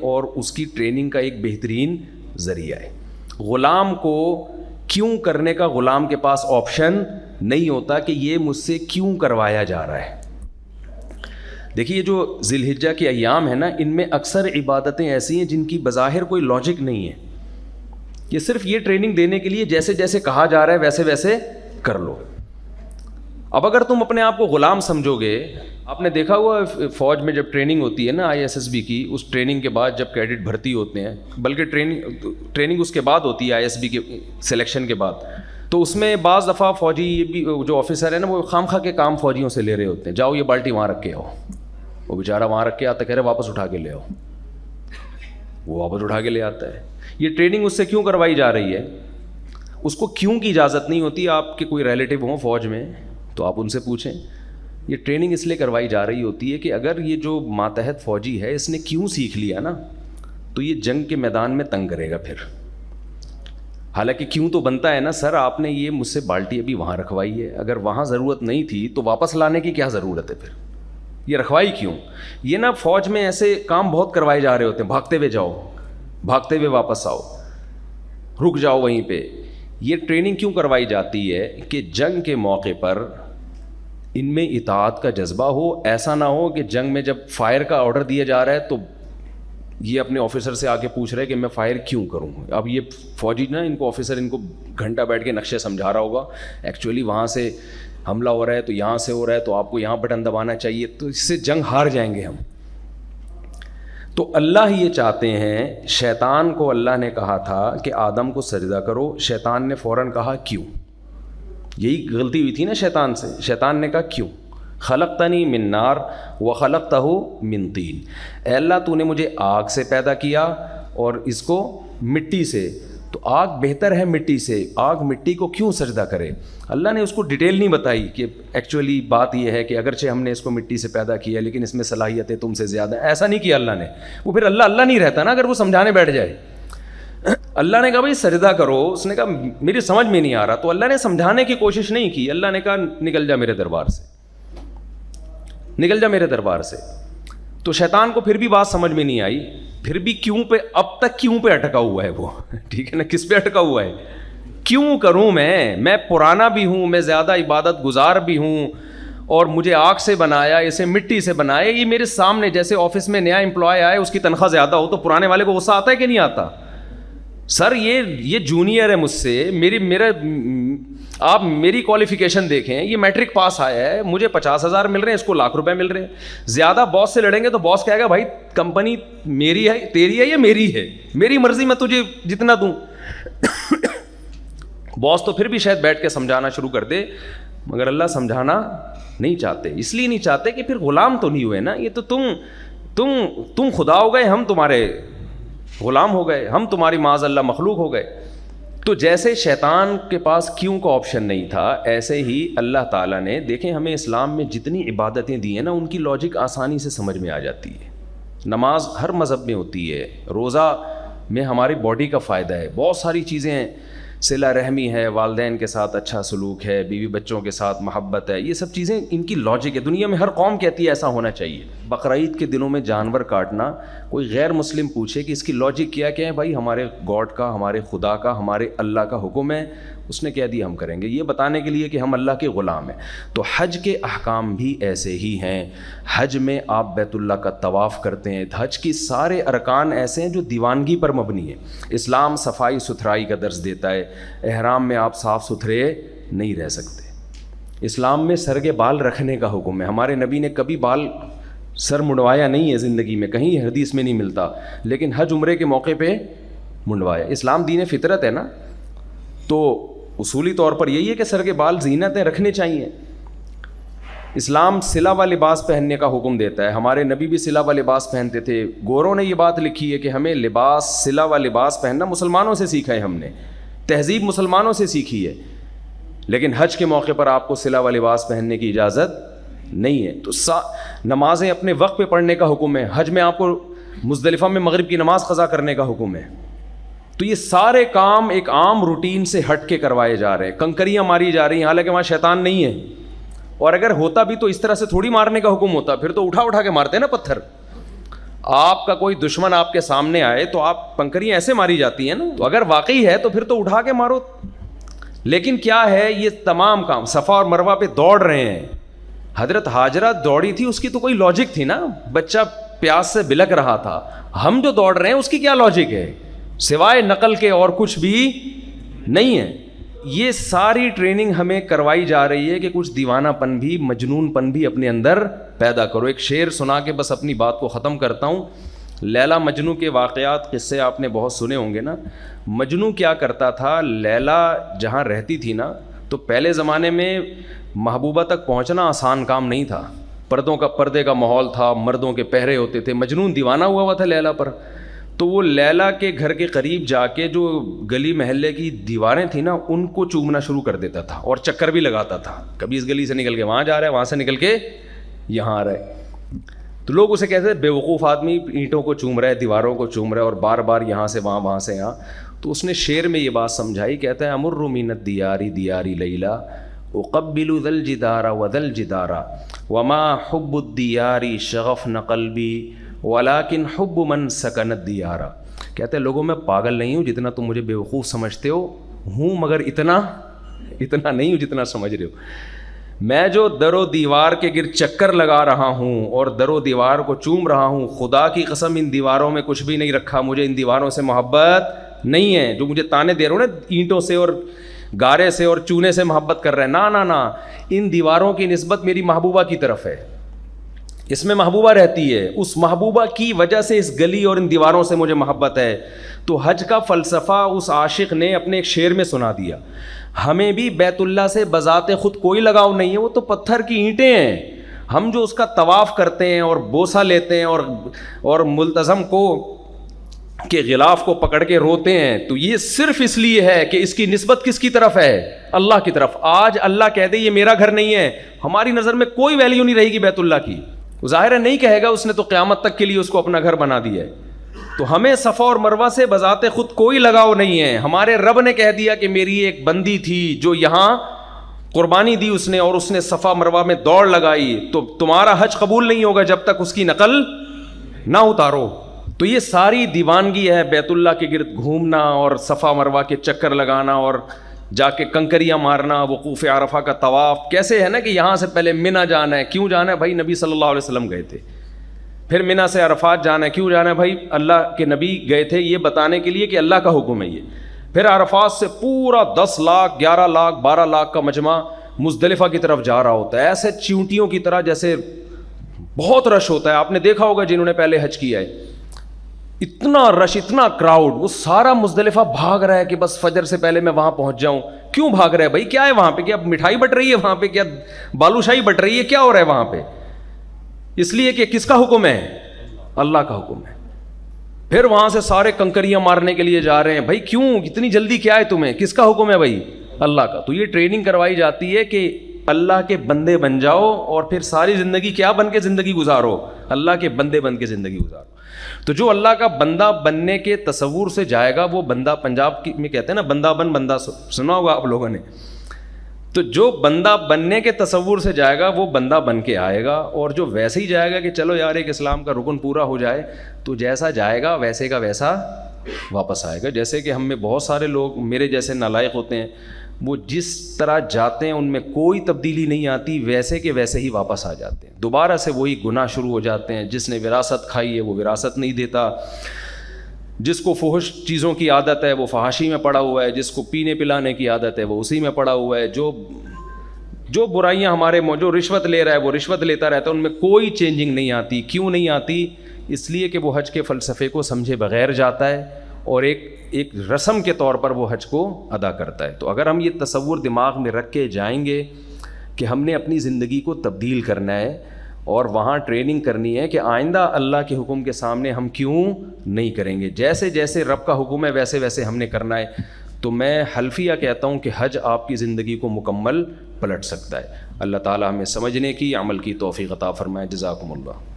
اور اس کی ٹریننگ کا ایک بہترین ذریعہ ہے. غلام کو کیوں کرنے کا غلام کے پاس آپشن نہیں ہوتا کہ یہ مجھ سے کیوں کروایا جا رہا ہے. دیکھیے یہ جو ذی الحجہ کے ایام ہیں نا، ان میں اکثر عبادتیں ایسی ہیں جن کی بظاہر کوئی لاجک نہیں ہے. یہ صرف یہ ٹریننگ دینے کے لیے جیسے جیسے کہا جا رہا ہے ویسے ویسے کر لو. اب اگر تم اپنے آپ کو غلام سمجھو گے، آپ نے دیکھا ہوا فوج میں جب ٹریننگ ہوتی ہے نا ISSB کی، اس ٹریننگ کے بعد جب کیڈٹ بھرتی ہوتے ہیں، بلکہ ٹریننگ اس کے بعد ہوتی ہے ISB کے سلیکشن کے بعد، تو اس میں بعض دفعہ فوجی یہ بھی جو آفیسر ہیں نا وہ خام خواہ کے کام فوجیوں سے لے رہے ہوتے ہیں. جاؤ یہ بالٹی وہاں رکھ کے آؤ. وہ بیچارہ وہاں رکھ کے آتا، کہہ رہے واپس اٹھا کے لے آؤ. وہ واپس اٹھا کے لے آتا ہے. یہ ٹریننگ اس سے کیوں کروائی جا رہی ہے؟ اس کو کیوں کی اجازت نہیں ہوتی. آپ کے کوئی ریلیٹیو ہوں فوج میں تو آپ ان سے پوچھیں. یہ ٹریننگ اس لیے کروائی جا رہی ہوتی ہے کہ اگر یہ جو ماتحت فوجی ہے اس نے کیوں سیکھ لیا نا، تو یہ جنگ کے میدان میں تنگ کرے گا پھر. حالانکہ کیوں تو بنتا ہے نا، سر آپ نے یہ مجھ سے بالٹی ابھی وہاں رکھوائی ہے، اگر وہاں ضرورت نہیں تھی تو واپس لانے کی کیا ضرورت ہے؟ پھر یہ رکھوائی کیوں؟ یہ نا فوج میں ایسے کام بہت کروائے جا رہے ہوتے ہیں، بھاگتے ہوئے جاؤ، بھاگتے ہوئے واپس آؤ، رک جاؤ وہیں پہ. یہ ٹریننگ کیوں کروائی جاتی ہے کہ جنگ کے موقع پر ان میں اطاعت کا جذبہ ہو. ایسا نہ ہو کہ جنگ میں جب فائر کا آرڈر دیا جا رہا ہے تو یہ اپنے آفیسر سے آ کے پوچھ رہے کہ میں فائر کیوں کروں. اب یہ فوجی نا ان کو آفیسر ان کو گھنٹہ بیٹھ کے نقشے سمجھا رہا ہوگا، ایکچولی وہاں سے حملہ ہو رہا ہے تو یہاں سے ہو رہا ہے تو آپ کو یہاں بٹن دبانا چاہیے، تو اس سے جنگ ہار جائیں گے ہم. تو اللہ یہ چاہتے ہیں. شیطان کو اللہ نے کہا تھا کہ آدم کو سجدہ کرو، شیطان نے فوراً کہا کیوں. یہی غلطی ہوئی تھی نا شیطان سے. شیطان نے کہا کیوں؟ خلقتنی من نار وخلقتہ من طین. اے اللہ تو نے مجھے آگ سے پیدا کیا اور اس کو مٹی سے، تو آگ بہتر ہے مٹی سے، آگ مٹی کو کیوں سجدہ کرے؟ اللہ نے اس کو ڈیٹیل نہیں بتائی کہ ایکچولی بات یہ ہے کہ اگرچہ ہم نے اس کو مٹی سے پیدا کیا لیکن اس میں صلاحیتیں تم سے زیادہ ہیں. ایسا نہیں کیا اللہ نے. وہ پھر اللہ نہیں رہتا نا اگر وہ سمجھانے بیٹھ جائے. اللہ نے کہا بھائی سجدہ کرو، اس نے کہا میری سمجھ میں نہیں آ رہا، تو اللہ نے سمجھانے کی کوشش نہیں کی. اللہ نے کہا نکل جا میرے دربار سے، نکل جا میرے دربار سے. تو شیطان کو پھر بھی بات سمجھ میں نہیں آئی. پھر بھی کیوں پہ اب تک کیوں پہ اٹکا ہوا ہے وہ. ٹھیک ہے نا، کس پہ اٹکا ہوا ہے؟ کیوں کروں میں پرانا بھی ہوں، میں زیادہ عبادت گزار بھی ہوں، اور مجھے آگ سے بنایا، اسے مٹی سے بنایا. یہ میرے سامنے جیسے آفس میں نیا امپلائی آئے اس کی تنخواہ زیادہ ہو تو پرانے والے کو غصہ آتا ہے کہ نہیں آتا؟ سر یہ جونیئر ہے مجھ سے، آپ میری کوالیفیکیشن دیکھیں، یہ میٹرک پاس آیا ہے، مجھے 50,000 مل رہے ہیں، اس کو1,00,000 روپے مل رہے ہیں. زیادہ باس سے لڑیں گے تو باس کہے گا بھائی کمپنی میری ہے، تیری ہے یا میری ہے، میری مرضی میں تجھے جتنا دوں. باس تو پھر بھی شاید بیٹھ کے سمجھانا شروع کر دے، مگر اللہ سمجھانا نہیں چاہتے. اس لیے نہیں چاہتے کہ پھر غلام تو نہیں ہوئے نا. یہ تو تم خدا ہو گئے، ہم تمہارے غلام ہو گئے، ہم تمہاری معاذ اللہ مخلوق ہو گئے. تو جیسے شیطان کے پاس کیوں کا آپشن نہیں تھا، ایسے ہی اللہ تعالیٰ نے، دیکھیں ہمیں اسلام میں جتنی عبادتیں دی ہیں نا ان کی لاجک آسانی سے سمجھ میں آ جاتی ہے. نماز ہر مذہب میں ہوتی ہے، روزہ میں ہماری باڈی کا فائدہ ہے، بہت ساری چیزیں ہیں، صلہ رحمی ہے، والدین کے ساتھ اچھا سلوک ہے، بیوی بچوں کے ساتھ محبت ہے. یہ سب چیزیں ان کی لاجک ہے. دنیا میں ہر قوم کہتی ہے ایسا ہونا چاہیے. بقرعید کے دنوں میں جانور کاٹنا، کوئی غیر مسلم پوچھے کہ اس کی لاجک کیا ہے، بھائی ہمارے گاڈ کا، ہمارے خدا کا، ہمارے اللہ کا حکم ہے، اس نے کہہ دیا ہم کریں گے، یہ بتانے کے لیے کہ ہم اللہ کے غلام ہیں. تو حج کے احکام بھی ایسے ہی ہیں. حج میں آپ بیت اللہ کا طواف کرتے ہیں. حج کی سارے ارکان ایسے ہیں جو دیوانگی پر مبنی ہے. اسلام صفائی ستھرائی کا درس دیتا ہے. احرام میں آپ صاف ستھرے نہیں رہ سکتے. اسلام میں سر کے بال رکھنے کا حکم ہے. ہمارے نبی نے کبھی بال سر منڈوایا نہیں ہے زندگی میں، کہیں حدیث میں نہیں ملتا، لیکن حج عمرے کے موقع پہ منڈوایا. اسلام دین فطرت ہے نا، تو اصولی طور پر یہی ہے کہ سر کے بال زینتیں رکھنے چاہیے. اسلام صلہ و لباس پہننے کا حکم دیتا ہے. ہمارے نبی بھی صلہ و لباس پہنتے تھے. گوروں نے یہ بات لکھی ہے کہ ہمیں لباس، صلہ و لباس پہننا مسلمانوں سے سیکھا ہے، ہم نے تہذیب مسلمانوں سے سیکھی ہے. لیکن حج کے موقع پر آپ کو صلہ و لباس پہننے کی اجازت نہیں ہے. تو نمازیں اپنے وقت پہ پڑھنے کا حکم ہے. حج میں آپ کو مزدلفہ میں مغرب کی نماز قضا کرنے کا حکم ہے. تو یہ سارے کام ایک عام روٹین سے ہٹ کے کروائے جا رہے ہیں. کنکریاں ماری جا رہی ہیں، حالانکہ وہاں شیطان نہیں ہے، اور اگر ہوتا بھی تو اس طرح سے تھوڑی مارنے کا حکم ہوتا، پھر تو اٹھا کے مارتے ہیں نا پتھر. آپ کا کوئی دشمن آپ کے سامنے آئے تو آپ کنکریاں ایسے ماری جاتی ہیں نا, تو اگر واقعی ہے تو پھر تو اٹھا کے مارو. لیکن کیا ہے, یہ تمام کام صفا اور مروہ پہ دوڑ رہے ہیں. حضرت ہاجرہ دوڑی تھی, اس کی تو کوئی لاجک تھی نا, بچہ پیاس سے بلک رہا تھا. ہم جو دوڑ رہے ہیں اس کی کیا لاجک ہے سوائے نقل کے, اور کچھ بھی نہیں ہے. یہ ساری ٹریننگ ہمیں کروائی جا رہی ہے کہ کچھ دیوانہ پن بھی, مجنون پن بھی اپنے اندر پیدا کرو. ایک شعر سنا کے بس اپنی بات کو ختم کرتا ہوں. لیلا مجنو کے واقعات قصے آپ نے بہت سنے ہوں گے نا. مجنو کیا کرتا تھا, لیلا جہاں رہتی تھی نا, تو پہلے زمانے میں محبوبہ تک پہنچنا آسان کام نہیں تھا. پردے کا ماحول تھا, مردوں کے پہرے ہوتے تھے. مجنون دیوانہ ہوا تھا لیلا پر. تو وہ لیلا کے گھر کے قریب جا کے جو گلی محلے کی دیواریں تھیں نا, ان کو چومنا شروع کر دیتا تھا اور چکر بھی لگاتا تھا. کبھی اس گلی سے نکل کے وہاں جا رہا ہے, وہاں سے نکل کے یہاں آ رہا ہے. تو لوگ اسے کہتے ہیں بے وقوف آدمی, اینٹوں کو چوم رہا ہے, دیواروں کو چوم رہا ہے, اور بار بار یہاں سے وہاں, وہاں سے یہاں. تو اس نے شعر میں یہ بات سمجھائی, کہتا ہے امر من الدیار دیاری لیلا اقبل ذا الجدار وذا الجدار وما حب الدیار شغفن قلبی ولکن حب من سکن الدیار. کہتے ہیں لوگوں میں پاگل نہیں ہوں جتنا تم مجھے بیوقوف سمجھتے ہو, ہوں مگر اتنا نہیں ہوں جتنا سمجھ رہے ہو. میں جو در و دیوار کے گرد چکر لگا رہا ہوں اور در و دیوار کو چوم رہا ہوں, خدا کی قسم ان دیواروں میں کچھ بھی نہیں رکھا. مجھے ان دیواروں سے محبت نہیں ہے. جو مجھے تانے دے رہے ہو نا, اینٹوں سے اور گارے سے اور چونے سے محبت کر رہے ہیں, نا, ان دیواروں کی نسبت میری محبوبہ کی طرف ہے. اس میں محبوبہ رہتی ہے, اس محبوبہ کی وجہ سے اس گلی اور ان دیواروں سے مجھے محبت ہے. تو حج کا فلسفہ اس عاشق نے اپنے ایک شعر میں سنا دیا. ہمیں بھی بیت اللہ سے بذات خود کوئی لگاؤ نہیں ہے, وہ تو پتھر کی اینٹیں ہیں. ہم جو اس کا طواف کرتے ہیں اور بوسہ لیتے ہیں اور ملتزم کو کے غلاف کو پکڑ کے روتے ہیں, تو یہ صرف اس لیے ہے کہ اس کی نسبت کس کی طرف ہے, اللہ کی طرف. آج اللہ کہہ دے یہ میرا گھر نہیں ہے, ہماری نظر میں کوئی ویلیو نہیں رہے گی بیت اللہ کی. ظاہر ہے نہیں کہے گا, اس نے تو قیامت تک کے لیے اس کو اپنا گھر بنا دیا ہے. تو ہمیں صفا اور مروہ سے بذات خود کوئی لگاؤ نہیں ہے. ہمارے رب نے کہہ دیا کہ میری ایک بندی تھی جو یہاں قربانی دی اس نے, اور اس نے صفا مروہ میں دوڑ لگائی, تو تمہارا حج قبول نہیں ہوگا جب تک اس کی نقل نہ اتارو. تو یہ ساری دیوانگی ہے, بیت اللہ کے گرد گھومنا اور صفا مروہ کے چکر لگانا اور جا کے کنکریاں مارنا, وقوف عرفہ کا طواف. کیسے ہے نا کہ یہاں سے پہلے منی جانا ہے. کیوں جانا ہے بھائی؟ نبی صلی اللہ علیہ وسلم گئے تھے. پھر منی سے عرفات جانا ہے. کیوں جانا ہے بھائی؟ اللہ کے نبی گئے تھے یہ بتانے کے لیے کہ اللہ کا حکم ہے یہ. پھر عرفات سے پورا 10 لاکھ 11 لاکھ 12 لاکھ کا مجمع مزدلفہ کی طرف جا رہا ہوتا ہے, ایسے چیونٹیوں کی طرح, جیسے بہت رش ہوتا ہے. آپ نے دیکھا ہوگا جنہوں نے پہلے حج کیا ہے, اتنا رش, اتنا کراؤڈ. وہ سارا مزدلفہ بھاگ رہا ہے کہ بس فجر سے پہلے میں وہاں پہنچ جاؤں. کیوں بھاگ رہا ہے بھائی؟ کیا ہے وہاں پہ؟ کیا مٹھائی بٹ رہی ہے وہاں پہ؟ کیا بالو شاہی بٹ رہی ہے؟ کیا ہو رہا ہے وہاں پہ؟ اس لیے کہ کس کا حکم ہے؟ اللہ کا حکم ہے. پھر وہاں سے سارے کنکریاں مارنے کے لیے جا رہے ہیں. بھائی کیوں اتنی جلدی؟ کیا ہے تمہیں؟ کس کا حکم ہے بھائی؟ اللہ کا. تو یہ ٹریننگ کروائی جاتی ہے کہ اللہ کے بندے بن جاؤ, اور پھر ساری زندگی کیا بن کے زندگی گزارو؟ اللہ کے بندے بن کے زندگی گزارو. تو جو اللہ کا بندہ بننے کے تصور سے جائے گا, وہ بندہ, پنجاب میں کہتے ہیں نا بندہ بن بندہ, سنا ہوگا آپ لوگوں نے. تو جو بندہ بننے کے تصور سے جائے گا وہ بندہ بن کے آئے گا. اور جو ویسے ہی جائے گا کہ چلو یار ایک اسلام کا رکن پورا ہو جائے, تو جیسا جائے گا ویسے کا ویسا واپس آئے گا. جیسے کہ ہم میں بہت سارے لوگ میرے جیسے نالائق ہوتے ہیں, وہ جس طرح جاتے ہیں ان میں کوئی تبدیلی نہیں آتی, ویسے کے ویسے ہی واپس آ جاتے ہیں. دوبارہ سے وہی گناہ شروع ہو جاتے ہیں. جس نے وراثت کھائی ہے وہ وراثت نہیں دیتا, جس کو فحش چیزوں کی عادت ہے وہ فحاشی میں پڑا ہوا ہے, جس کو پینے پلانے کی عادت ہے وہ اسی میں پڑا ہوا ہے, جو برائیاں ہمارے جو رشوت لے رہا ہے وہ رشوت لیتا رہتا ہے, ان میں کوئی چینجنگ نہیں آتی. کیوں نہیں آتی؟ اس لیے کہ وہ حج کے فلسفے کو سمجھے بغیر جاتا ہے اور ایک رسم کے طور پر وہ حج کو ادا کرتا ہے. تو اگر ہم یہ تصور دماغ میں رکھ کے جائیں گے کہ ہم نے اپنی زندگی کو تبدیل کرنا ہے اور وہاں ٹریننگ کرنی ہے کہ آئندہ اللہ کے حکم کے سامنے ہم کیوں نہیں کریں گے, جیسے جیسے رب کا حکم ہے ویسے ویسے ہم نے کرنا ہے, تو میں حلفیہ کہتا ہوں کہ حج آپ کی زندگی کو مکمل پلٹ سکتا ہے. اللہ تعالیٰ ہمیں سمجھنے کی, عمل کی توفیق عطا فرمائے. جزاکم اللہ.